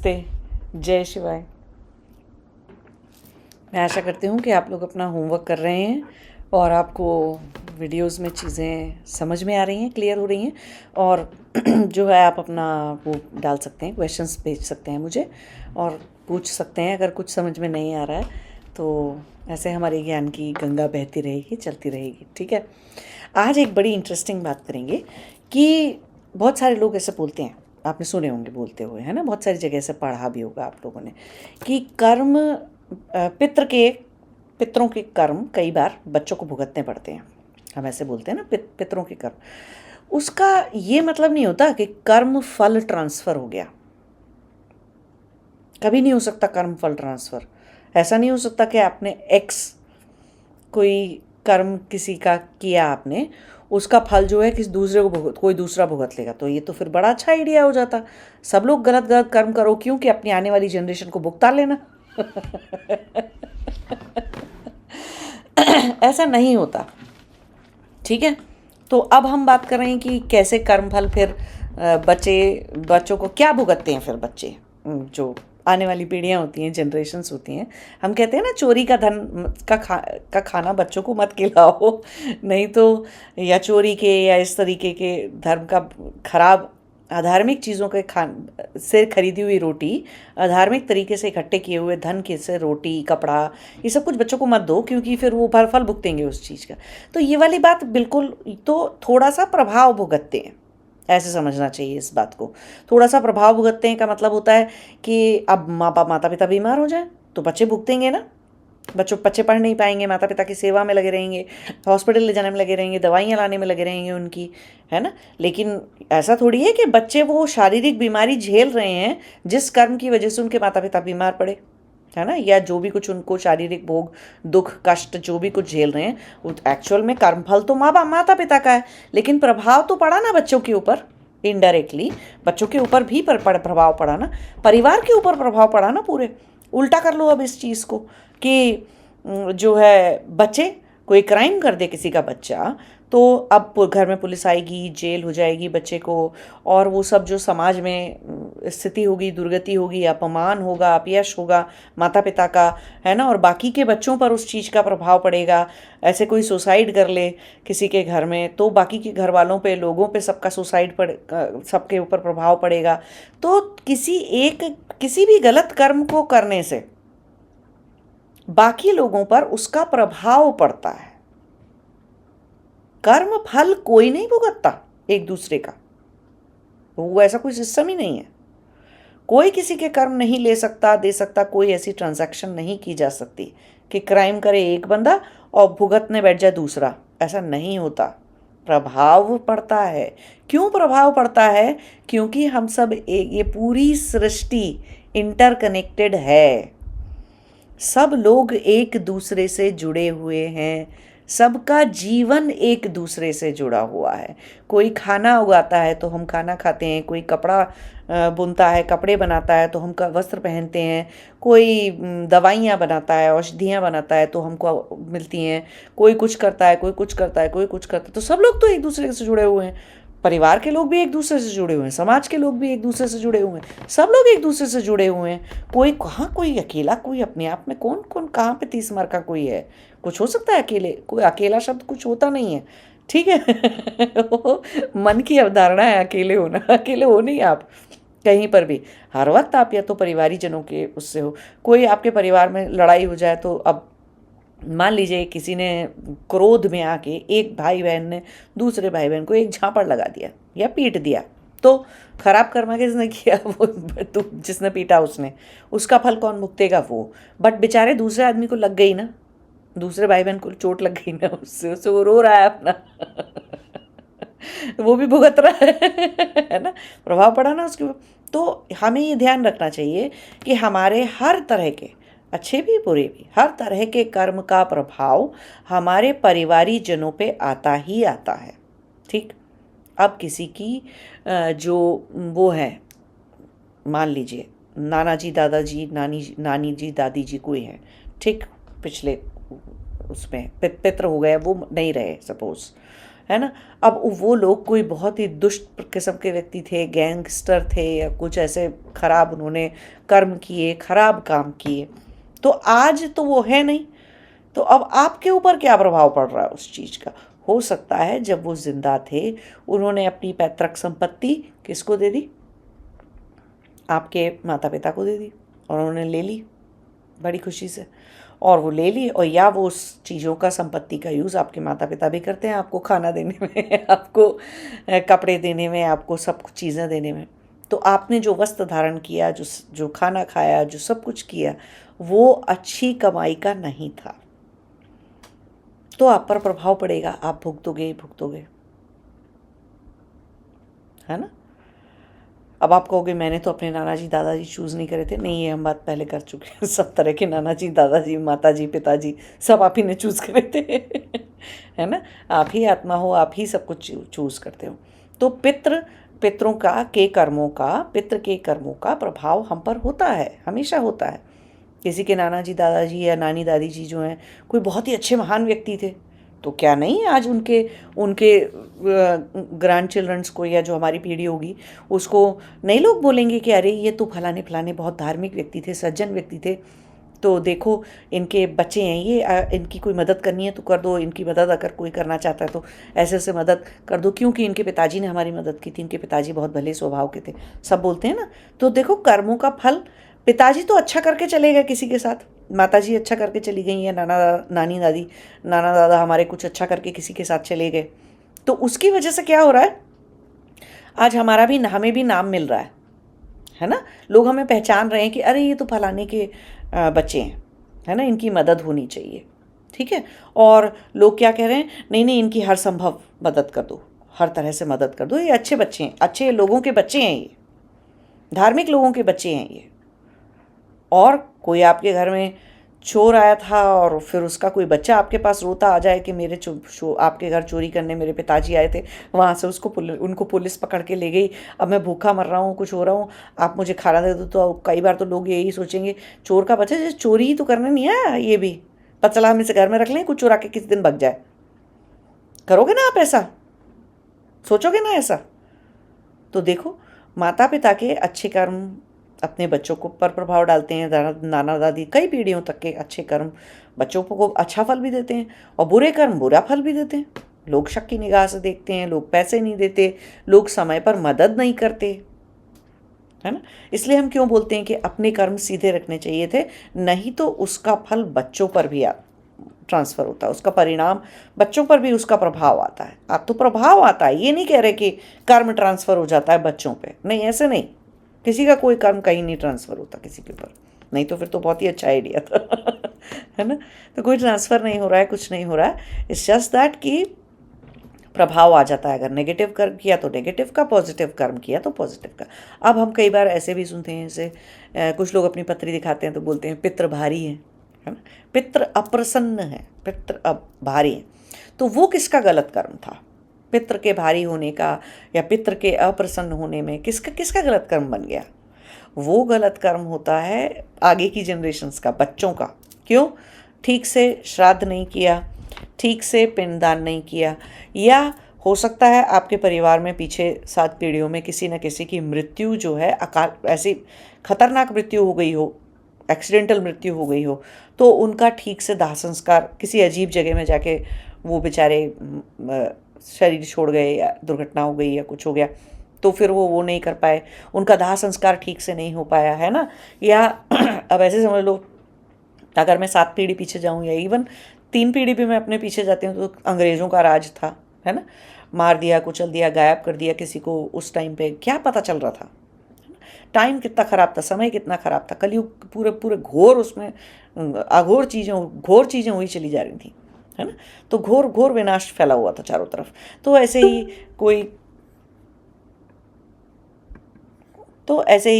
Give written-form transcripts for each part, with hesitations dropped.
नमस्ते, जय शिवाय। मैं आशा करती हूँ कि आप लोग अपना होमवर्क कर रहे हैं और आपको वीडियोस में चीज़ें समझ में आ रही हैं, क्लियर हो रही हैं और जो है आप अपना वो डाल सकते हैं, क्वेश्चंस भेज सकते हैं मुझे और पूछ सकते हैं अगर कुछ समझ में नहीं आ रहा है तो ऐसे हमारे ज्ञान की गंगा बहती रहेगी, चलती रहेगी। ठीक है, आज एक बड़ी इंटरेस्टिंग बात करेंगे कि बहुत सारे लोग ऐसे बोलते हैं, आपने सुने होंगे बोलते हुए, है ना, बहुत सारी जगह से पढ़ा भी होगा आप लोगों ने कि कर्म पितरों के कर्म कई बार बच्चों को भुगतने पड़ते हैं। हम ऐसे बोलते हैं ना, पितरों के कर्म। उसका ये मतलब नहीं होता कि कर्म फल ट्रांसफ़र हो गया। कभी नहीं हो सकता कर्म फल ट्रांसफ़र। ऐसा नहीं हो सकता कि आपने एक्स कोई कर्म किसी का किया आपने, उसका फल जो है किसी दूसरे को कोई दूसरा भुगत लेगा। तो ये तो फिर बड़ा अच्छा आइडिया हो जाता। सब लोग गलत गलत कर्म करो, क्योंकि अपनी आने वाली जनरेशन को भुगता लेना। ऐसा नहीं होता। ठीक है, तो अब हम बात कर रहे हैं कि कैसे कर्मफल फिर बच्चों को क्या भुगतते हैं फिर बच्चे, जो आने वाली पीढ़ियाँ होती हैं, जनरेशन्स होती हैं। हम कहते हैं ना, चोरी का धन का खाना बच्चों को मत खिलाओ, नहीं तो, या चोरी के या इस तरीके के धर्म का खराब अधार्मिक चीज़ों के से खरीदी हुई रोटी, अधार्मिक तरीके से इकट्ठे किए हुए धन के से रोटी, कपड़ा, ये सब कुछ बच्चों को मत दो, क्योंकि फिर वो फल भुगतेंगे उस चीज़ का। तो ये वाली बात बिल्कुल, तो थोड़ा सा प्रभाव भुगतते हैं, ऐसे समझना चाहिए इस बात को। थोड़ा सा प्रभाव भुगतते हैं का मतलब होता है कि अब माता पिता बीमार हो जाए तो बच्चे भुगतेंगे ना। बच्चे पढ़ नहीं पाएंगे, माता पिता की सेवा में लगे रहेंगे, हॉस्पिटल ले जाने में लगे रहेंगे, दवाइयाँ लाने में लगे रहेंगे उनकी, है ना। लेकिन ऐसा थोड़ी है कि बच्चे वो शारीरिक बीमारी झेल रहे हैं जिस कर्म की वजह से उनके माता पिता बीमार पड़े, है ना, या जो भी कुछ उनको शारीरिक भोग, दुख, कष्ट जो भी कुछ झेल रहे हैं, एक्चुअल में कर्मफल तो माता पिता का है, लेकिन प्रभाव तो पड़ा ना बच्चों के ऊपर। इनडायरेक्टली बच्चों के ऊपर भी प्रभाव पड़ा ना, परिवार के ऊपर प्रभाव पड़ा ना पूरे। उल्टा कर लो अब इस चीज़ को कि जो है बच्चे, कोई क्राइम कर दे किसी का बच्चा, तो अब घर में पुलिस आएगी, जेल हो जाएगी बच्चे को, और वो सब जो समाज में स्थिति होगी, दुर्गति होगी, अपमान होगा, अपयश होगा माता पिता का, है ना, और बाकी के बच्चों पर उस चीज़ का प्रभाव पड़ेगा। ऐसे कोई सुसाइड कर ले किसी के घर में तो बाकी के घर वालों पे, लोगों पे सबका सबके ऊपर प्रभाव पड़ेगा। तो किसी भी गलत कर्म को करने से बाकी लोगों पर उसका प्रभाव पड़ता है। कर्म फल कोई नहीं भुगतता एक दूसरे का, वो ऐसा कोई सिस्टम ही नहीं है। कोई किसी के कर्म नहीं ले सकता, दे सकता। कोई ऐसी ट्रांजैक्शन नहीं की जा सकती कि क्राइम करे एक बंदा और भुगतने बैठ जाए दूसरा। ऐसा नहीं होता। प्रभाव पड़ता है। क्यों प्रभाव पड़ता है? क्योंकि हम सब ये पूरी सृष्टि इंटरकनेक्टेड है। सब लोग एक दूसरे से जुड़े हुए हैं, सबका जीवन एक दूसरे से जुड़ा हुआ है। कोई खाना उगाता है तो हम खाना खाते हैं, कोई कपड़ा बुनता है, कपड़े बनाता है तो हम वस्त्र पहनते हैं, कोई दवाइयाँ बनाता है, औषधियाँ बनाता है तो हमको मिलती हैं, कोई कुछ करता है, कोई कुछ करता है, कोई कुछ करता है। तो सब लोग तो एक दूसरे से जुड़े हुए हैं। परिवार के लोग भी एक दूसरे से जुड़े हुए हैं, समाज के लोग भी एक दूसरे से जुड़े हुए हैं, सब लोग एक दूसरे से जुड़े हुए हैं। कोई अकेला, कोई अपने आप में कौन कहाँ पे 30 मार का कोई है? कुछ हो सकता है अकेले? कोई अकेला शब्द कुछ होता नहीं है, ठीक है। मन की अवधारणा है अकेले होना। अकेले हो नहीं आप कहीं पर भी। हर वक्त आप या तो परिवारीजनों के उससे हो। कोई आपके परिवार में लड़ाई हो जाए तो अब मान लीजिए किसी ने क्रोध में आके, एक भाई बहन ने दूसरे भाई बहन को एक झापड़ लगा दिया या पीट दिया, तो खराब कर्म किसने किया? वो जिसने पीटा उसका फल कौन भुगतेगा? वो। बट बेचारे दूसरे आदमी को लग गई ना, दूसरे भाई बहन को चोट लग गई ना, उससे वो रो रहा है अपना। वो भी भुगत रहा है ना, प्रभाव पड़ा ना उसके। तो हमें ये ध्यान रखना चाहिए कि हमारे हर तरह के, अच्छे भी बुरे भी, हर तरह के कर्म का प्रभाव हमारे परिवारी जनों पे आता ही आता है। ठीक, अब किसी की जो वो है, मान लीजिए नाना जी, दादाजी, नानी जी, दादी जी कोई है, ठीक, पिछले उसमें पितृ हो गए, वो नहीं रहे सपोज, है ना। अब वो लोग कोई बहुत ही दुष्ट किस्म के व्यक्ति थे, गैंगस्टर थे या कुछ ऐसे खराब उन्होंने कर्म किए, खराब काम किए, तो आज तो वो है नहीं। तो अब आपके ऊपर क्या प्रभाव पड़ रहा है उस चीज़ का? हो सकता है जब वो जिंदा थे उन्होंने अपनी पैतृक संपत्ति किसको दे दी? आपके माता पिता को दे दी और उन्होंने ले ली बड़ी खुशी से, और वो ले ली, और या वो उस चीज़ों का, संपत्ति का यूज़ आपके माता पिता भी करते हैं आपको खाना देने में आपको कपड़े देने में, आपको सब कुछ चीज़ें देने में। तो आपने जो वस्त्र धारण किया, जो जो खाना खाया, जो सब कुछ किया, वो अच्छी कमाई का नहीं था, तो आप पर प्रभाव पड़ेगा, आप भुगतोगे ही भुगतोगे, है ना। अब आप कहोगे मैंने तो अपने नाना जी दादाजी चूज़ नहीं करे थे। नहीं, ये हम बात पहले कर चुके हैं। सब तरह के नाना जी, दादाजी, माता जी, पिताजी सब आप ही ने चूज़ करे थे है ना। आप ही आत्मा हो, आप ही सब कुछ चूज़ करते हो। तो पितरों का के कर्मों का, पितृ के कर्मों का प्रभाव हम पर होता है, हमेशा होता है। किसी के नाना जी दादाजी या नानी दादी जी जो हैं कोई बहुत ही अच्छे महान व्यक्ति थे, तो क्या नहीं आज उनके उनके ग्रैंड चिल्ड्रंस को या जो हमारी पीढ़ी होगी उसको नए लोग बोलेंगे कि अरे ये तो फलाने फलाने बहुत धार्मिक व्यक्ति थे, सज्जन व्यक्ति थे, तो देखो इनके बच्चे हैं ये, इनकी कोई मदद करनी है तो कर दो, इनकी मदद अगर कोई करना चाहता है तो ऐसे ऐसे मदद कर दो, क्योंकि इनके पिताजी ने हमारी मदद की थी, इनके पिताजी बहुत भले स्वभाव के थे, सब बोलते हैं ना। तो देखो कर्मों का फल, पिताजी तो अच्छा करके चले गए किसी के साथ, माताजी अच्छा करके चली गई, या नानी दादी, नाना दादा हमारे कुछ अच्छा करके किसी के साथ चले गए, तो उसकी वजह से क्या हो रहा है, आज हमें भी नाम मिल रहा है ना। लोग हमें पहचान रहे हैं कि अरे ये तो फलाने के बच्चे हैं, है ना, इनकी मदद होनी चाहिए, ठीक है। और लोग क्या कह रहे हैं, नहीं नहीं इनकी हर संभव मदद कर दो, हर तरह से मदद कर दो, ये अच्छे बच्चे हैं, अच्छे लोगों के बच्चे हैं, ये धार्मिक लोगों के बच्चे हैं ये। और कोई आपके घर में चोर आया था और फिर उसका कोई बच्चा आपके पास रोता आ जाए कि मेरे आपके घर चोरी करने मेरे पिताजी आए थे, वहाँ से उनको पुलिस पकड़ के ले गई, अब मैं भूखा मर रहा हूँ, कुछ हो रहा हूँ, आप मुझे खाना दे दो, तो कई बार तो लोग यही सोचेंगे चोर का बच्चा जैसे चोरी ही तो करने नहीं आया, ये भी पता चला हम इसे घर में रख लें, कुछ चुरा के किसी दिन भग जाए। करोगे ना आप ऐसा? सोचोगे ना ऐसा? तो देखो, माता पिता के अच्छे कर्म अपने बच्चों को पर प्रभाव डालते हैं, नाना दादी कई पीढ़ियों तक के अच्छे कर्म बच्चों को अच्छा फल भी देते हैं, और बुरे कर्म बुरा फल भी देते हैं। लोग शक की निगाह से देखते हैं, लोग पैसे नहीं देते, लोग समय पर मदद नहीं करते, है ना। इसलिए हम क्यों बोलते हैं कि अपने कर्म सीधे रखने चाहिए थे, नहीं तो उसका फल बच्चों पर भी ट्रांसफ़र होता है, उसका परिणाम बच्चों पर भी उसका प्रभाव आता है। अब तो प्रभाव आता है, ये नहीं कह रहे कि कर्म ट्रांसफ़र हो जाता है बच्चों पे, नहीं, ऐसे नहीं, किसी का कोई कर्म कहीं नहीं ट्रांसफ़र होता किसी के ऊपर, नहीं तो फिर तो बहुत ही अच्छा आइडिया था है ना। तो कोई ट्रांसफ़र नहीं हो रहा है, कुछ नहीं हो रहा है, इट्स जस्ट दैट कि प्रभाव आ जाता है, अगर नेगेटिव कर्म किया तो नेगेटिव का, पॉजिटिव कर्म किया तो पॉजिटिव का। अब हम कई बार ऐसे भी सुनते हैं, जैसे कुछ लोग अपनी पत्री दिखाते हैं तो बोलते हैं पितृ भारी है ना, पितृ अप्रसन्न है, पितृ अब भारी है, तो वो किसका गलत कर्म था? पितृ के भारी होने का या पितृ के अप्रसन्न होने में किसका किसका गलत कर्म बन गया? वो गलत कर्म होता है आगे की जनरेशन्स का, बच्चों का। क्यों? ठीक से श्राद्ध नहीं किया, ठीक से पिंडदान नहीं किया, या हो सकता है आपके परिवार में पीछे 7 पीढ़ियों में किसी न किसी की मृत्यु जो है अकाल, ऐसी खतरनाक मृत्यु हो गई हो, एक्सीडेंटल मृत्यु हो गई हो, तो उनका ठीक से दाह संस्कार किसी अजीब जगह में जाके वो बेचारे शरीर छोड़ गए, या दुर्घटना हो गई या कुछ हो गया, तो फिर वो नहीं कर पाए, उनका दाह संस्कार ठीक से नहीं हो पाया, है ना। या अब ऐसे समझ लो, अगर मैं 7 पीढ़ी पीछे जाऊं या इवन 3 पीढ़ी भी मैं अपने पीछे जाती हूँ, तो अंग्रेज़ों का राज था, है ना, मार दिया, कुचल दिया, गायब कर दिया किसी को, उस टाइम पे क्या पता चल रहा था, टाइम कितना ख़राब था, समय कितना ख़राब था, कलयुग पूरे पूरे घोर, उसमें घोर चीज़ें हुई चली जा रही थी, है ना। तो घोर घोर विनाश फैला हुआ था चारों तरफ। तो ऐसे ही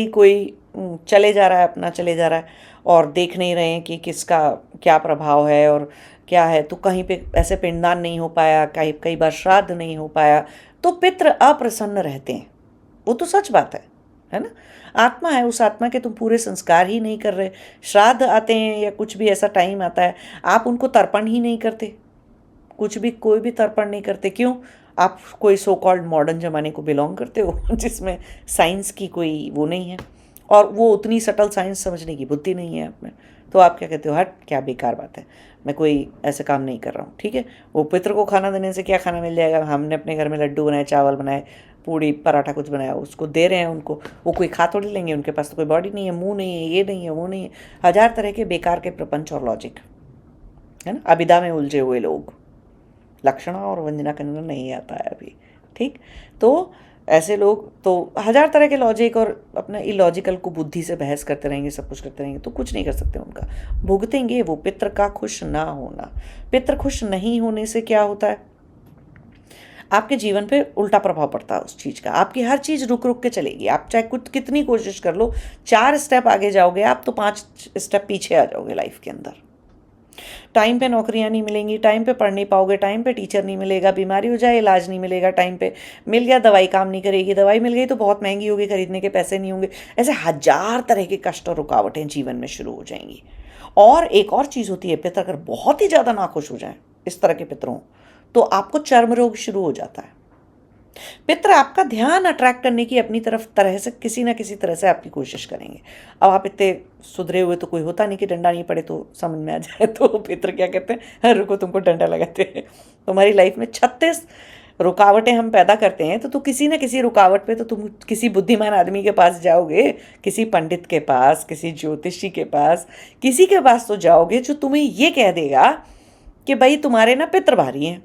कोई चले जा रहा है, अपना चले जा रहा है, और देख नहीं रहे हैं कि किसका क्या प्रभाव है और क्या है। तो कहीं पे ऐसे पिंडदान नहीं हो पाया, कई बार श्राद्ध नहीं हो पाया, तो पितृ अप्रसन्न रहते हैं, वो तो सच बात है ना। आत्मा है, उस आत्मा के तुम पूरे संस्कार ही नहीं कर रहे, श्राद्ध आते हैं या कुछ भी ऐसा टाइम आता है, आप उनको तर्पण ही नहीं करते, कुछ भी कोई भी तर्पण नहीं करते। क्यों? आप कोई सो कॉल्ड मॉडर्न ज़माने को बिलोंग करते हो जिसमें साइंस की कोई वो नहीं है और वो उतनी सटल साइंस समझने की बुद्धि नहीं है आप में, तो आप क्या कहते हो, हट क्या बेकार बात है, मैं कोई ऐसा काम नहीं कर रहा हूँ। ठीक है, वो पितर को खाना देने से क्या खाना मिल जाएगा, हमने अपने घर में लड्डू बनाए, चावल बनाए, पूड़ी पराठा कुछ बनाया, उसको दे रहे हैं उनको, वो कोई खा थोड़ी लेंगे, उनके पास तो कोई बॉडी नहीं है, मुंह नहीं है, ये नहीं है, वो नहीं है, हजार तरह के बेकार के प्रपंच और लॉजिक है ना। अबिदा में उलझे हुए लोग, लक्षणा और वंजना करना नहीं आता है अभी। ठीक, तो ऐसे लोग तो हजार तरह के लॉजिक और अपना इलॉजिकल को बुद्धि से बहस करते रहेंगे, सब कुछ करते रहेंगे, तो कुछ नहीं कर सकते उनका, भुगतेंगे वो पितर का खुश ना होना। पितर खुश नहीं होने से क्या होता है, आपके जीवन पे उल्टा प्रभाव पड़ता है उस चीज़ का, आपकी हर चीज़ रुक रुक के चलेगी, आप चाहे कुछ कितनी कोशिश कर लो, 4 स्टेप आगे जाओगे आप तो 5 स्टेप पीछे आ जाओगे लाइफ के अंदर। टाइम पे नौकरियां नहीं मिलेंगी, टाइम पे पढ़ नहीं पाओगे, टाइम पे टीचर नहीं मिलेगा, बीमारी हो जाए इलाज नहीं मिलेगा, टाइम पे मिल गया दवाई काम नहीं करेगी, दवाई मिल गई तो बहुत महंगी होगी, खरीदने के पैसे नहीं होंगे, ऐसे हजार तरह के कष्ट और रुकावटें जीवन में शुरू हो जाएंगी। और एक और चीज़ होती है, पितर अगर बहुत ही ज़्यादा नाखुश हो जाए इस तरह के पितरों, तो आपको चर्म रोग शुरू हो जाता है। पितर आपका ध्यान अट्रैक्ट करने की अपनी तरफ तरह से किसी ना किसी तरह से आपकी कोशिश करेंगे। अब आप इतने सुधरे हुए तो कोई होता नहीं कि डंडा नहीं पड़े तो समझ में आ जाए, तो पितर क्या कहते हैं, "हाँ, रुको तुमको डंडा लगाते हैं।" तुम्हारी लाइफ में 36 रुकावटें हम पैदा करते हैं, तो किसी ना किसी रुकावट पे तो तुम किसी बुद्धिमान आदमी के पास जाओगे, किसी पंडित के पास, किसी ज्योतिषी के पास, किसी के पास तो जाओगे जो तुम्हें ये कह देगा कि भाई तुम्हारे ना पितर भारी हैं।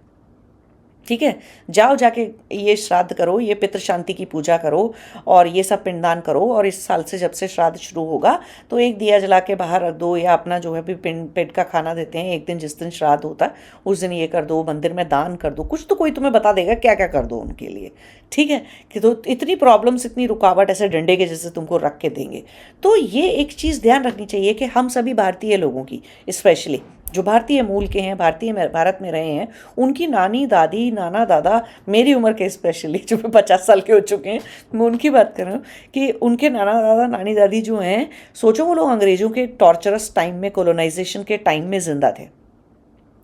ठीक है, जाओ जाके ये श्राद्ध करो, ये पितृ शांति की पूजा करो और ये सब पिंडदान करो, और इस साल से जब से श्राद्ध शुरू होगा तो एक दिया जला के बाहर रख दो, या अपना जो है भी पेट का खाना देते हैं एक दिन, जिस दिन श्राद्ध होता है उस दिन ये कर दो, मंदिर में दान कर दो, कुछ तो कोई तुम्हें बता देगा क्या क्या कर दो उनके लिए। ठीक है, कि तो इतनी प्रॉब्लम्स, इतनी रुकावट ऐसे डंडे के जैसे तुमको रख के देंगे। तो ये एक चीज़ ध्यान रखनी चाहिए कि हम सभी भारतीय लोगों की, स्पेशली जो भारतीय मूल के हैं, भारत में रहे हैं, उनकी नानी दादी नाना दादा, मेरी उम्र के स्पेशली जो 50 साल के हो चुके हैं, मैं उनकी बात कर रहा हूँ कि उनके नाना दादा नानी दादी जो हैं, सोचो वो लोग अंग्रेज़ों के टॉर्चरस टाइम में, कॉलोनाइजेशन के टाइम में ज़िंदा थे,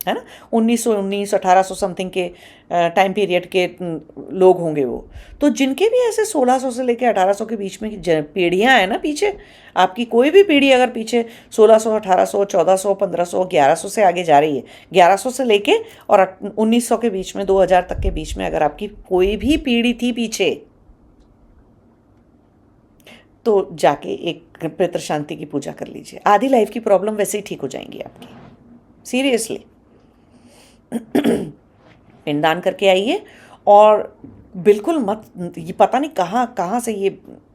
है ना। 1919 1800 समथिंग के टाइम पीरियड के लोग होंगे वो, तो जिनके भी ऐसे 1600 से लेकर 1800 के बीच में पीढ़ियाँ हैं ना पीछे, आपकी कोई भी पीढ़ी अगर पीछे 1600 1800 1400 1500 1100 से आगे जा रही है, 1100 से लेके और 1900 के बीच में 2000 तक के बीच में अगर आपकी कोई भी पीढ़ी थी पीछे, तो जाके एक पितृ शांति की पूजा कर लीजिए, आधी लाइफ की प्रॉब्लम वैसे ही ठीक हो जाएंगी आपकी, सीरियसली। पिंडदान करके आइए, और बिल्कुल मत, ये पता नहीं कहाँ कहाँ से ये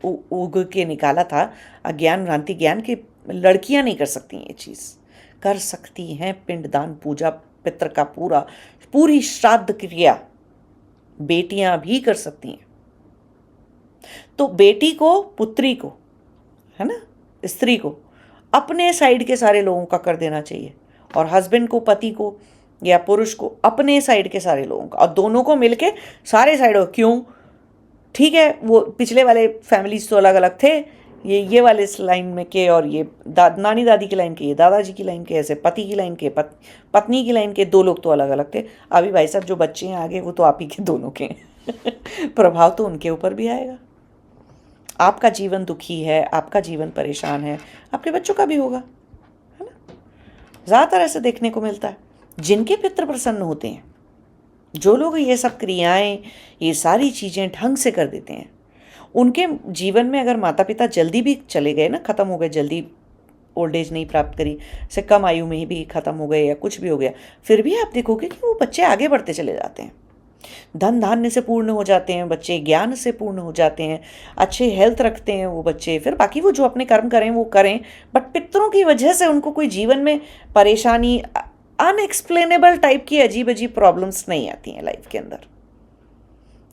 उग के निकाला था अज्ञान भ्रांति ज्ञान, कि लड़कियां नहीं कर सकती ये चीज़, कर सकती हैं पिंडदान पूजा, पितृ का पूरी श्राद्ध क्रिया बेटियां भी कर सकती हैं। तो बेटी को, पुत्री को, है ना, स्त्री को अपने साइड के सारे लोगों का कर देना चाहिए, और हस्बैंड को, पति को या पुरुष को अपने साइड के सारे लोगों का, और दोनों को मिलके सारे साइड हो। क्यों? ठीक है, वो पिछले वाले फैमिलीज तो अलग अलग थे, ये वाले इस लाइन में के, और ये नानी दादी की लाइन के, ये दादाजी की लाइन के, ऐसे पति की लाइन के, पत्नी की लाइन के, 2 लोग तो अलग अलग थे। अभी भाई साहब जो बच्चे हैं आगे, वो तो आप ही के दोनों के प्रभाव तो उनके ऊपर भी आएगा। आपका जीवन दुखी है, आपका जीवन परेशान है, आपके बच्चों का भी होगा, है ना। ज़्यादातर ऐसे देखने को मिलता है, जिनके पितृ प्रसन्न होते हैं, जो लोग ये सब क्रियाएं, ये सारी चीज़ें ढंग से कर देते हैं, उनके जीवन में अगर माता पिता जल्दी भी चले गए ना, ख़त्म हो गए, जल्दी ओल्ड एज नहीं प्राप्त करी, से कम आयु में ही भी ख़त्म हो गए या कुछ भी हो गया, फिर भी आप देखोगे कि वो बच्चे आगे बढ़ते चले जाते हैं, धन धान्य से पूर्ण हो जाते हैं बच्चे, ज्ञान से पूर्ण हो जाते हैं, अच्छे हेल्थ रखते हैं वो बच्चे। फिर बाकी वो जो अपने कर्म करें वो करें, बट पितरों की वजह से उनको कोई जीवन में परेशानी, अनएक्सप्लेनेबल टाइप की अजीब अजीब प्रॉब्लम्स नहीं आती हैं लाइफ के अंदर,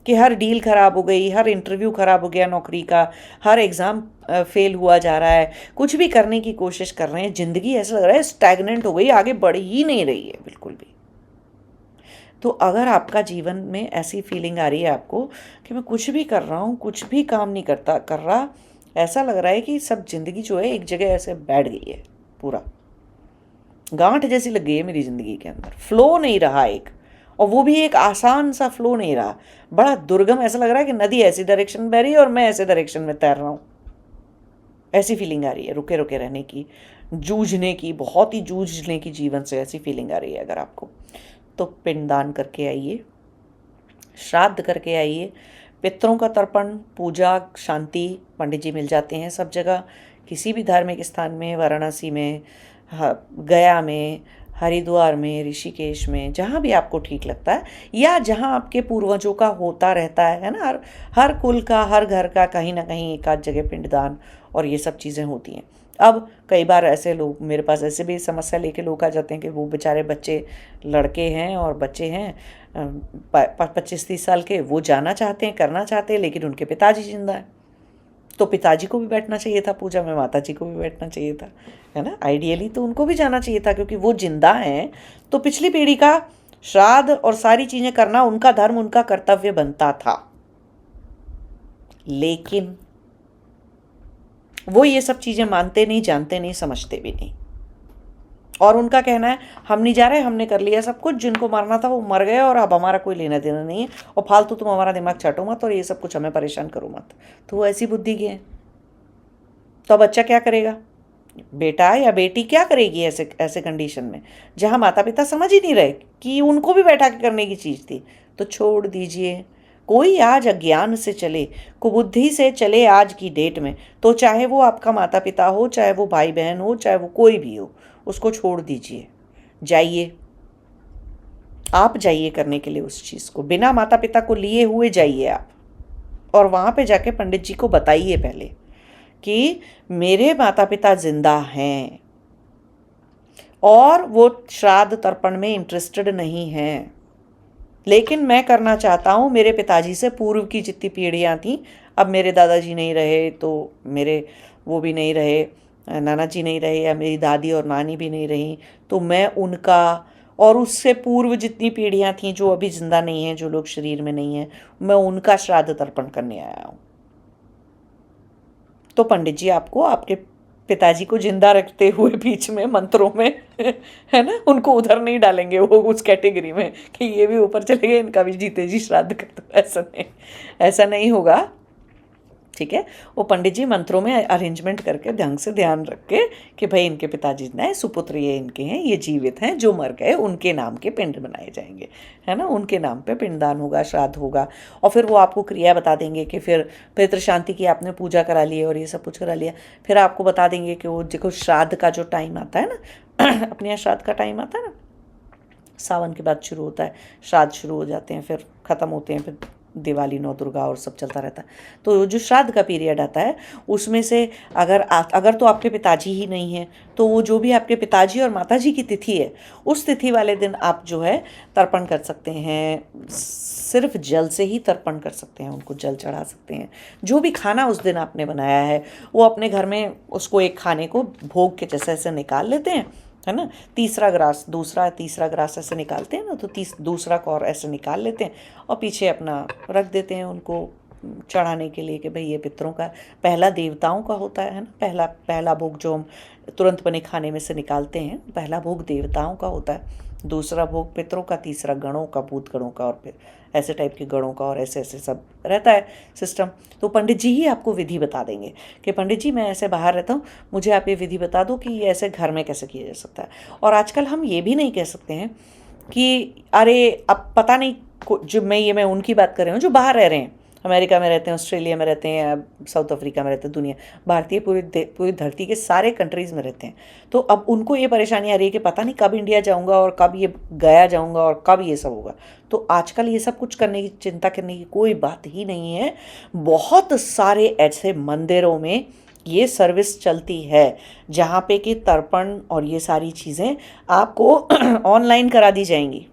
कि हर डील ख़राब हो गई, हर इंटरव्यू ख़राब हो गया नौकरी का, हर एग्ज़ाम फेल हुआ जा रहा है, कुछ भी करने की कोशिश कर रहे हैं, ज़िंदगी ऐसा लग रहा है स्टैग्नेंट हो गई, आगे बढ़ ही नहीं रही है बिल्कुल भी। तो अगर आपका जीवन में ऐसी फीलिंग आ रही है आपको कि मैं कुछ भी कर रहा हूँ, कुछ भी काम नहीं कर रहा, ऐसा लग रहा है कि सब ज़िंदगी जो है एक जगह ऐसे बैठ गई है, पूरा गांठ जैसी लग गई है मेरी ज़िंदगी के अंदर, फ्लो नहीं रहा एक, और वो भी एक आसान सा फ्लो नहीं रहा, बड़ा दुर्गम, ऐसा लग रहा है कि नदी ऐसी डायरेक्शन में बह रही है और मैं ऐसे डायरेक्शन में तैर रहा हूँ। ऐसी फीलिंग आ रही है रुके रुके रहने की, जूझने की, बहुत ही जूझने की जीवन से, ऐसी फीलिंग आ रही है अगर आपको, तो पिंडदान करके आइए, श्राद्ध करके आइए। पितरों का तर्पण, पूजा, शांति पंडित जी मिल जाते हैं सब जगह, किसी भी धार्मिक स्थान में, वाराणसी में, गया में, हरिद्वार में, ऋषिकेश में, जहाँ भी आपको ठीक लगता है, या जहाँ आपके पूर्वजों का होता रहता है ना, हर कुल का, हर घर का कहीं ना कहीं एक आध जगह पिंडदान और ये सब चीज़ें होती हैं। अब कई बार ऐसे लोग मेरे पास, ऐसे भी समस्या लेके लोग आ जाते हैं कि वो बेचारे बच्चे, लड़के हैं और बच्चे हैं 25-30 साल के, वो जाना चाहते हैं, करना चाहते हैं, लेकिन उनके पिताजी जिंदा है। तो पिताजी को भी बैठना चाहिए था पूजा में, माता जी को भी बैठना चाहिए था, है ना, आइडियली तो उनको भी जाना चाहिए था, क्योंकि वो जिंदा हैं। तो पिछली पीढ़ी का श्राद्ध और सारी चीज़ें करना उनका धर्म, उनका कर्तव्य बनता था, लेकिन वो ये सब चीज़ें मानते नहीं, जानते नहीं, समझते भी नहीं, और उनका कहना है हम नहीं जा रहे, हमने कर लिया सब कुछ, जिनको मरना था वो मर गए और अब हमारा कोई लेना देना नहीं है, और फालतू तुम हमारा दिमाग चाटो मत और ये सब कुछ हमें परेशान करो मत। तो वो ऐसी बुद्धि के हैं। तो बच्चा क्या करेगा, बेटा या बेटी क्या करेगी ऐसे ऐसे कंडीशन में, जहाँ माता पिता समझ ही नहीं रहे कि उनको भी बैठा के करने की चीज़ थी। तो छोड़ दीजिए। कोई आज अज्ञान से चले, कुबुद्धि से चले आज की डेट में, तो चाहे वो आपका माता पिता हो, चाहे वो भाई बहन हो, चाहे वो कोई भी हो, उसको छोड़ दीजिए। जाइए, आप जाइए करने के लिए उस चीज़ को, बिना माता पिता को लिए हुए जाइए आप, और वहाँ पे जाके पंडित जी को बताइए पहले कि मेरे माता पिता जिंदा हैं और वो श्राद्ध तर्पण में इंटरेस्टेड नहीं हैं, लेकिन मैं करना चाहता हूँ। मेरे पिताजी से पूर्व की जितनी पीढ़ियाँ थीं, अब मेरे दादाजी नहीं रहे तो मेरे वो भी नहीं रहे, नाना जी नहीं रहे, या मेरी दादी और नानी भी नहीं रही, तो मैं उनका, और उससे पूर्व जितनी पीढ़ियाँ थीं जो अभी जिंदा नहीं हैं, जो लोग शरीर में नहीं हैं, मैं उनका श्राद्ध तर्पण करने आया हूँ। तो पंडित जी आपको आपके पिताजी को जिंदा रखते हुए बीच में मंत्रों में है ना, उनको उधर नहीं डालेंगे वो उस कैटेगरी में कि ये भी ऊपर चले गए, इनका भी जीते जी श्राद्ध कर दो, ऐसा नहीं होगा। ठीक है, वो पंडित जी मंत्रों में अरेंजमेंट करके ढंग से ध्यान रख के कि भाई इनके पिताजी नए सुपुत्र ये इनके हैं, ये जीवित हैं, जो मर गए उनके नाम के पिंड बनाए जाएंगे, है ना, उनके नाम पे पिंडदान होगा, श्राद्ध होगा। और फिर वो आपको क्रिया बता देंगे कि फिर पितृ शांति की आपने पूजा करा ली और ये सब कुछ करा लिया, फिर आपको बता देंगे कि वो देखो श्राद्ध का जो टाइम आता है ना अपने यहाँ श्राद्ध का टाइम आता है ना, सावन के बाद शुरू होता है, श्राद्ध शुरू हो जाते हैं, फिर ख़त्म होते हैं, फिर दिवाली, नौ दुर्गा और सब चलता रहता है। तो जो श्राद्ध का पीरियड आता है उसमें से अगर तो आपके पिताजी ही नहीं हैं, तो वो जो भी आपके पिताजी और माताजी की तिथि है, उस तिथि वाले दिन आप जो है तर्पण कर सकते हैं, सिर्फ जल से ही तर्पण कर सकते हैं, उनको जल चढ़ा सकते हैं। जो भी खाना उस दिन आपने बनाया है वो अपने घर में उसको एक खाने को भोग के जैसे ऐसे निकाल लेते हैं, है ना, तीसरा ग्रास, दूसरा तीसरा ग्रास ऐसे निकालते हैं ना, तो दूसरा कौर ऐसे निकाल लेते हैं और पीछे अपना रख देते हैं उनको चढ़ाने के लिए कि भाई ये पितरों का, पहला देवताओं का होता है ना, पहला भोग जो हम तुरंत बने खाने में से निकालते हैं, पहला भोग देवताओं का होता है, दूसरा भोग पितरों का, तीसरा गणों का, भूत गणों का, और फिर ऐसे टाइप के गणों का, और ऐसे ऐसे सब रहता है सिस्टम। तो पंडित जी ही आपको विधि बता देंगे कि पंडित जी मैं ऐसे बाहर रहता हूँ, मुझे आप ये विधि बता दो कि ये ऐसे घर में कैसे किया जा सकता है। और आजकल हम ये भी नहीं कह सकते हैं कि अरे अब पता नहीं, जो मैं उनकी बात कर रही हूँ जो बाहर रह रहे हैं, अमेरिका में रहते हैं, ऑस्ट्रेलिया में रहते हैं, साउथ अफ्रीका में रहते हैं, दुनिया भारतीय पूरी धरती के सारे कंट्रीज़ में रहते हैं। तो अब उनको ये परेशानी आ रही है कि पता नहीं कब इंडिया जाऊंगा और कब ये गया जाऊंगा और कब ये सब होगा। तो आजकल ये सब कुछ करने की, चिंता करने की कोई बात ही नहीं है। बहुत सारे ऐसे मंदिरों में ये सर्विस चलती है जहाँ पे कि तर्पण और ये सारी चीज़ें आपको ऑनलाइन करा दी जाएंगी।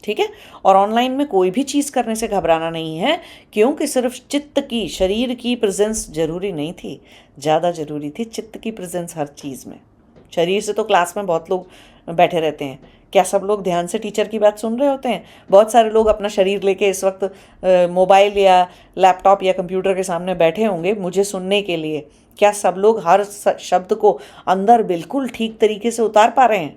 ठीक है, और ऑनलाइन में कोई भी चीज़ करने से घबराना नहीं है, क्योंकि सिर्फ चित्त की, शरीर की प्रेजेंस जरूरी नहीं थी, ज़्यादा जरूरी थी चित्त की प्रेजेंस हर चीज़ में। शरीर से तो क्लास में बहुत लोग बैठे रहते हैं, क्या सब लोग ध्यान से टीचर की बात सुन रहे होते हैं? बहुत सारे लोग अपना शरीर लेके इस वक्त मोबाइल या लैपटॉप या कंप्यूटर के सामने बैठे होंगे मुझे सुनने के लिए। क्या सब लोग हर शब्द को अंदर बिल्कुल ठीक तरीके से उतार पा रहे हैं?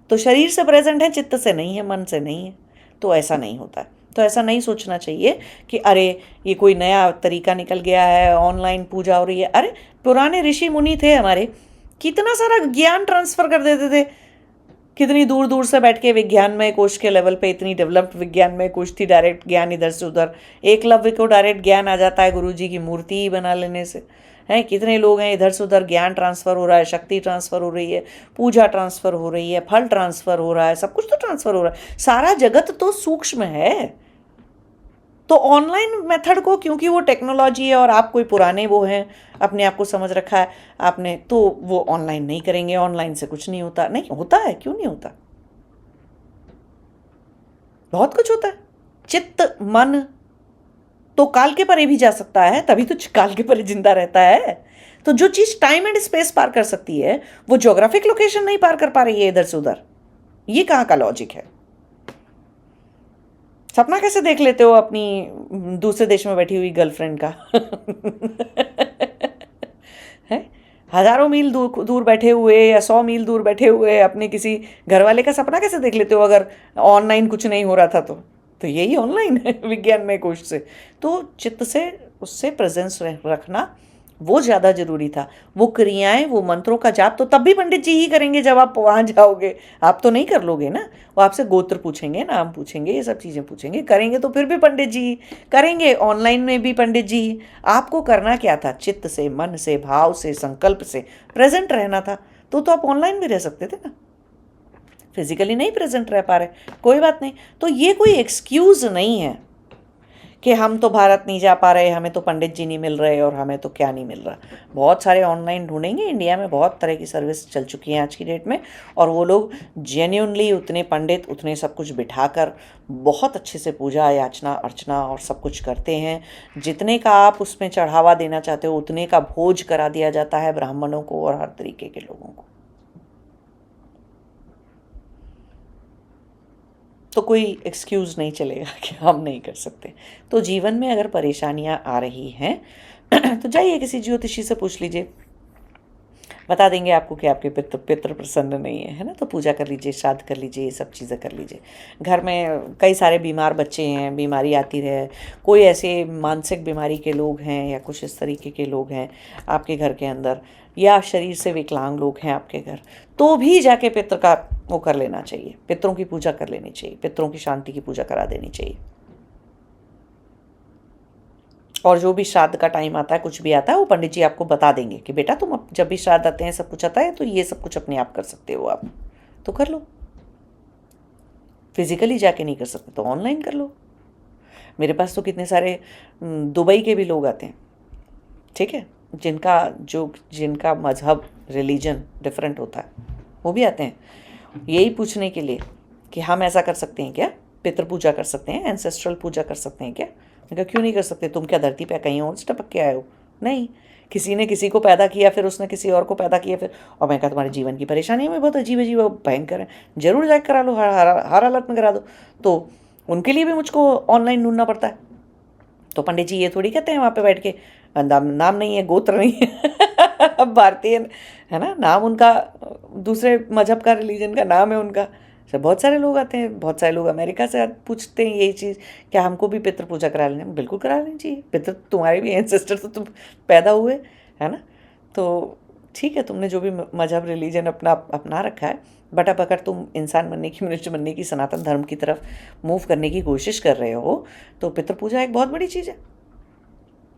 तो शरीर से प्रेजेंट है, चित्त से नहीं है, मन से नहीं है। तो ऐसा नहीं होता है। तो ऐसा नहीं सोचना चाहिए कि अरे ये कोई नया तरीका निकल गया है, ऑनलाइन पूजा हो रही है। अरे पुराने ऋषि मुनि थे हमारे, कितना सारा ज्ञान ट्रांसफर कर देते थे। कितनी दूर दूर से बैठ के विज्ञानमय कोश के लेवल पे, इतनी डेवलप्ड विज्ञानमय कोश थी, डायरेक्ट ज्ञान इधर से उधर। एकलव्य को डायरेक्ट ज्ञान आ जाता है गुरु जी की मूर्ति ही बना लेने से। हैं कितने लोग हैं, इधर से उधर ज्ञान ट्रांसफ़र हो रहा है, शक्ति ट्रांसफ़र हो रही है, पूजा ट्रांसफ़र हो रही है, फल ट्रांसफ़र हो रहा है, सब कुछ तो ट्रांसफ़र हो रहा है। सारा जगत तो सूक्ष्म है। तो ऑनलाइन मेथड को, क्योंकि वो टेक्नोलॉजी है और आप कोई पुराने वो हैं, अपने आप को समझ रखा है आपने, तो वो ऑनलाइन नहीं करेंगे। ऑनलाइन से कुछ नहीं होता। नहीं होता है, क्यों नहीं होता, बहुत कुछ होता है। चित्त मन तो काल के परे भी जा सकता है, तभी तो काल के परे जिंदा रहता है। तो जो चीज टाइम एंड स्पेस पार कर सकती है, वो ज्योग्राफिक लोकेशन नहीं पार कर पा रही है इधर से उधर। ये कहाँ का लॉजिक है? सपना कैसे देख लेते हो अपनी दूसरे देश में बैठी हुई गर्लफ्रेंड का? है हजारों मील दूर दूर बैठे हुए या 100 मील दूर बैठे हुए अपने किसी घर वाले का सपना कैसे देख लेते हो, अगर ऑनलाइन कुछ नहीं हो रहा था तो यही ऑनलाइन है विज्ञान में कोश से। तो चित्त से उससे प्रेजेंस रखना वो ज़्यादा जरूरी था। वो क्रियाएं, वो मंत्रों का जाप तो तब भी पंडित जी ही करेंगे जब आप वहाँ जाओगे। आप तो नहीं कर लोगे ना। वो आपसे गोत्र पूछेंगे, नाम पूछेंगे, ये सब चीज़ें पूछेंगे, करेंगे तो फिर भी पंडित जी करेंगे, ऑनलाइन में भी पंडित जी। आपको करना क्या था? चित्त से, मन से, भाव से, संकल्प से प्रेजेंट रहना था। तो आप ऑनलाइन भी रह सकते थे ना, फिजिकली नहीं प्रेजेंट रह पा रहे, कोई बात नहीं। तो ये कोई एक्सक्यूज नहीं है कि हम तो भारत नहीं जा पा रहे, हमें तो पंडित जी नहीं मिल रहे और हमें तो क्या नहीं मिल रहा। बहुत सारे ऑनलाइन ढूंढेंगे, इंडिया में बहुत तरह की सर्विस चल चुकी हैं आज की डेट में, और वो लोग जेन्यूनली उतने पंडित, उतने सब कुछ बिठाकर बहुत अच्छे से पूजा याचना अर्चना और सब कुछ करते हैं। जितने का आप उसमें चढ़ावा देना चाहते हो उतने का भोज करा दिया जाता है ब्राह्मणों को और हर तरीके के लोगों को। तो कोई एक्सक्यूज़ नहीं चलेगा कि हम नहीं कर सकते। तो जीवन में अगर परेशानियां आ रही हैं तो जाइए किसी ज्योतिषी से पूछ लीजिए, बता देंगे आपको कि आपके पितृ पितृ प्रसन्न नहीं है ना। तो पूजा कर लीजिए, श्राद्ध कर लीजिए, ये सब चीज़ें कर लीजिए। घर में कई सारे बीमार बच्चे हैं, बीमारी आती रहे, कोई ऐसे मानसिक बीमारी के लोग हैं या कुछ इस तरीके के लोग हैं आपके घर के अंदर, या शरीर से विकलांग लोग हैं आपके घर, तो भी जाके पितृ का वो कर लेना चाहिए, पितरों की पूजा कर लेनी चाहिए, पितरों की शांति की पूजा करा देनी चाहिए। और जो भी श्राद्ध का टाइम आता है, कुछ भी आता है, वो पंडित जी आपको बता देंगे कि बेटा तुम जब भी श्राद्ध आते हैं, सब कुछ आता है, तो ये सब कुछ अपने आप कर सकते हो आप, तो कर लो। फिजिकली जाके नहीं कर सकते तो ऑनलाइन कर लो। मेरे पास तो कितने सारे दुबई के भी लोग आते हैं, ठीक है, जिनका मजहब, रिलीजन डिफरेंट होता है, वो भी आते हैं यही पूछने के लिए कि हम ऐसा कर सकते हैं क्या, पितृ पूजा कर सकते हैं, एंसेस्ट्रल पूजा कर सकते हैं क्या। मैंने कहा क्यों नहीं कर सकते, तुम क्या धरती पे कहीं और से टपक के आए हो? नहीं, किसी ने किसी को पैदा किया, फिर उसने किसी और को पैदा किया, फिर। और मैं कहा तुम्हारे जीवन की परेशानी में बहुत अजीब अजीब भयंकर है, जरूर जाकर करा लो, हर हालत में करा दो। तो उनके लिए भी मुझको ऑनलाइन ढूंढना पड़ता है। तो पंडित जी ये थोड़ी कहते हैं वहाँ पे बैठ के नाम नहीं है, गोत्र नहीं है अब भारतीय है ना, नाम उनका दूसरे मजहब का, रिलीजन का नाम है उनका। सब बहुत सारे लोग आते हैं, बहुत सारे लोग अमेरिका से पूछते हैं यही चीज़, क्या हमको भी पितृ पूजा करा लेना? बिल्कुल करा लेनी चाहिए। पितृ तुम्हारे भी एंसेस्टर, तो तुम पैदा हुए है ना। तो ठीक है, तुमने जो भी मजहब रिलीजन अपना रखा है, बट अब अगर तुम इंसान बनने की, मनुष्य बनने की, सनातन धर्म की तरफ मूव करने की कोशिश कर रहे हो, तो पितृ पूजा एक बहुत बड़ी चीज़ है।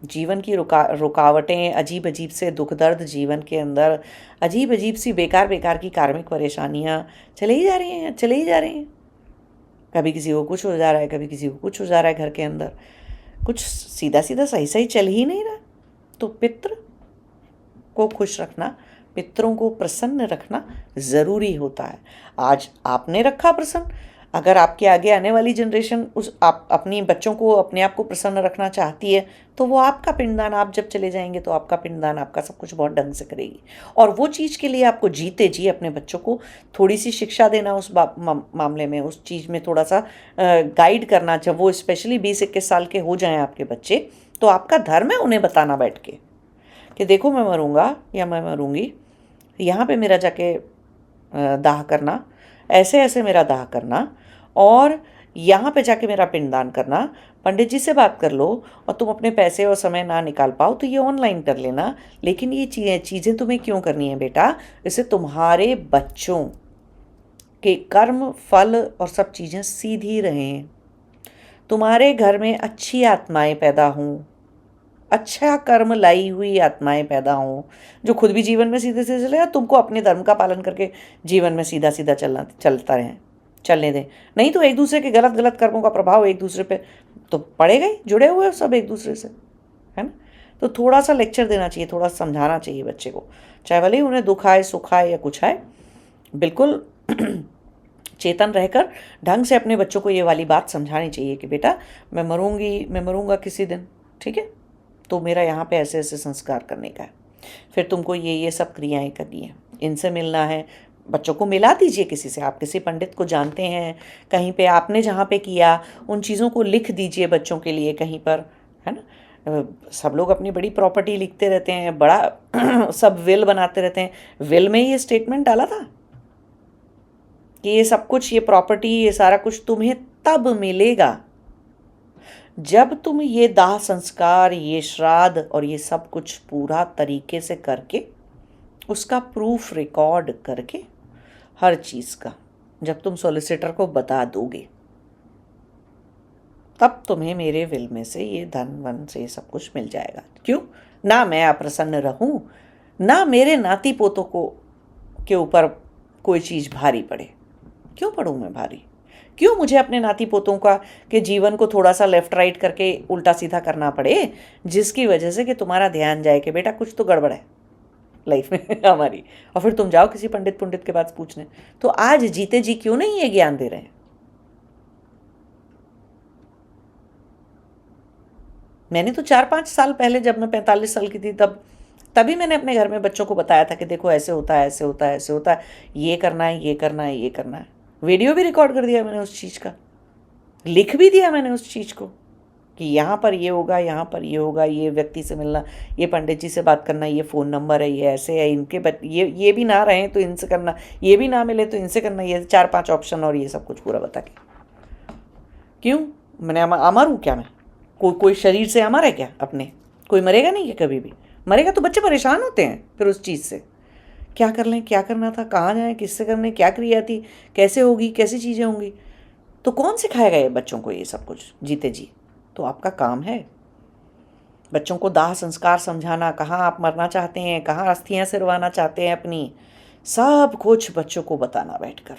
जीवन की रुकावटें, अजीब अजीब से दुख दर्द, जीवन के अंदर अजीब अजीब सी बेकार बेकार की कार्मिक परेशानियाँ चले ही जा रही हैं, चले ही जा रही हैं। कभी किसी को कुछ हो जा रहा है, कभी किसी को कुछ हो जा रहा है, घर के अंदर कुछ सीधा सीधा सही सही चल ही नहीं रहा। तो पितृ को खुश रखना, पितरों को प्रसन्न रखना ज़रूरी होता है। आज आपने रखा प्रसन्न, अगर आपके आगे आने वाली जनरेशन आप अपनी बच्चों को, अपने आप को प्रसन्न रखना चाहती है, तो वो आपका पिंडदान, आप जब चले जाएंगे तो आपका पिंडदान, आपका सब कुछ बहुत ढंग से करेगी। और वो चीज़ के लिए आपको जीते जी अपने बच्चों को थोड़ी सी शिक्षा देना उस मामले में, उस चीज़ में थोड़ा सा गाइड करना। जब वो स्पेशली 20-21 साल के हो जाएं आपके बच्चे, तो आपका धर्म है उन्हें बताना बैठ के कि देखो मैं मरूंगा या मैं मरूंगी, यहाँ पे मेरा जाके दाह करना, ऐसे ऐसे मेरा दाह करना और यहाँ पे जाके मेरा पिंडदान करना, पंडित जी से बात कर लो, और तुम अपने पैसे और समय ना निकाल पाओ तो ये ऑनलाइन कर लेना। लेकिन ये चीज़ें तुम्हें क्यों करनी है बेटा? इससे तुम्हारे बच्चों के कर्म फल और सब चीज़ें सीधी रहें, तुम्हारे घर में अच्छी आत्माएं पैदा हों, अच्छा कर्म लाई हुई आत्माएं पैदा हों, जो खुद भी जीवन में सीधे सीधे चले और तुमको अपने धर्म का पालन करके जीवन में सीधा सीधा चलने दें। नहीं तो एक दूसरे के गलत गलत कर्मों का प्रभाव एक दूसरे पे तो पड़ेगा ही, जुड़े हुए हो सब एक दूसरे से, है ना? तो थोड़ा सा लेक्चर देना चाहिए, थोड़ा समझाना चाहिए बच्चे को, चाहे भले ही उन्हें दुख आए सुख आए या कुछ आए, बिल्कुल चेतन रहकर ढंग से अपने बच्चों को ये वाली बात समझानी चाहिए कि बेटा मैं मरूंगा किसी दिन, ठीक है? तो मेरा यहाँ पे ऐसे ऐसे संस्कार करने का है, फिर तुमको ये सब क्रियाएं करनी है, इनसे मिलना है। बच्चों को मिला दीजिए किसी से, आप किसी पंडित को जानते हैं कहीं पे, आपने जहाँ पे किया उन चीज़ों को लिख दीजिए बच्चों के लिए कहीं पर, है ना? सब लोग अपनी बड़ी प्रॉपर्टी लिखते रहते हैं, बड़ा सब विल बनाते रहते हैं। विल में ये स्टेटमेंट डाला था कि ये सब कुछ, ये प्रॉपर्टी, ये सारा कुछ तुम्हें तब मिलेगा जब तुम ये दाह संस्कार, ये श्राद्ध और ये सब कुछ पूरा तरीके से करके, उसका प्रूफ रिकॉर्ड करके, हर चीज़ का जब तुम सॉलिसिटर को बता दोगे, तब तुम्हें मेरे विल में से ये धन वन से ये सब कुछ मिल जाएगा। क्यों? ना मैं अप्रसन्न रहूं, ना मेरे नाती पोतों को के ऊपर कोई चीज़ भारी पड़े। क्यों पढ़ूँ मैं भारी? क्यों मुझे अपने नाती पोतों के जीवन को थोड़ा सा लेफ्ट राइट करके उल्टा सीधा करना पड़े, जिसकी वजह से कि तुम्हारा ध्यान जाए कि बेटा कुछ तो गड़बड़ है लाइफ में हमारी, और फिर तुम जाओ किसी पंडित के पास पूछने। तो आज जीते जी क्यों नहीं ये ज्ञान दे रहे हैं? मैंने तो 4-5 साल पहले, जब मैं 45 साल की थी, तभी मैंने अपने घर में बच्चों को बताया था कि देखो ऐसे होता है, ऐसे होता है, ऐसे होता है, ये करना है, ये करना है, ये करना है। वीडियो भी रिकॉर्ड कर दिया मैंने उस चीज़ का, लिख भी दिया मैंने उस चीज़ को कि यहाँ पर ये होगा, यहाँ पर ये होगा, ये व्यक्ति से मिलना, ये पंडित जी से बात करना, ये फ़ोन नंबर है, ये ऐसे है, इनके ये भी ना रहें तो इनसे करना, ये भी ना मिले तो इनसे करना, ये 4-5 ऑप्शन और ये सब कुछ पूरा बता के। क्यों? मैंने अमर हूँ क्या मैं? कोई शरीर से अमर है क्या अपने? कोई मरेगा नहीं क्या कभी भी? मरेगा तो बच्चे परेशान होते हैं फिर उस चीज़ से, क्या कर लें, क्या करना था, कहाँ जाएं, किससे करने, क्या क्रिया थी, कैसे होगी, कैसी चीज़ें होंगी। तो कौन सिखाएगा ये बच्चों को ये सब कुछ जीते जी? तो आपका काम है बच्चों को दाह संस्कार समझाना, कहाँ आप मरना चाहते हैं, कहाँ अस्थियाँ सिरवाना चाहते हैं अपनी, सब कुछ बच्चों को बताना। बैठकर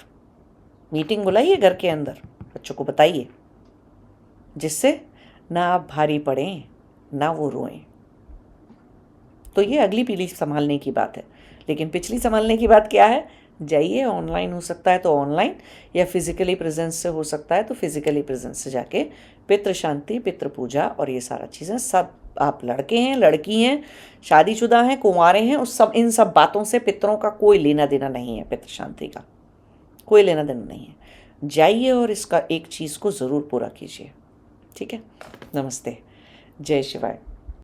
मीटिंग बुलाइए घर के अंदर, बच्चों को बताइए, जिससे ना आप भारी पड़ें ना वो रोएं। तो ये अगली पीढ़ी संभालने की बात है। लेकिन पिछली संभालने की बात क्या है? जाइए, ऑनलाइन हो सकता है तो ऑनलाइन, या फिजिकली प्रेजेंस से हो सकता है तो फिजिकली प्रेजेंस से जाके पितृ शांति, पितृ पूजा और ये सारा चीज़ें सब, आप लड़के हैं, लड़की हैं, शादीशुदा हैं, कुंवारे हैं, उस सब, इन सब बातों से पितरों का कोई लेना देना नहीं है, पितृ शांति का कोई लेना देना नहीं है। जाइए और इसका एक चीज़ को ज़रूर पूरा कीजिए। ठीक है? नमस्ते, जय शिवाय।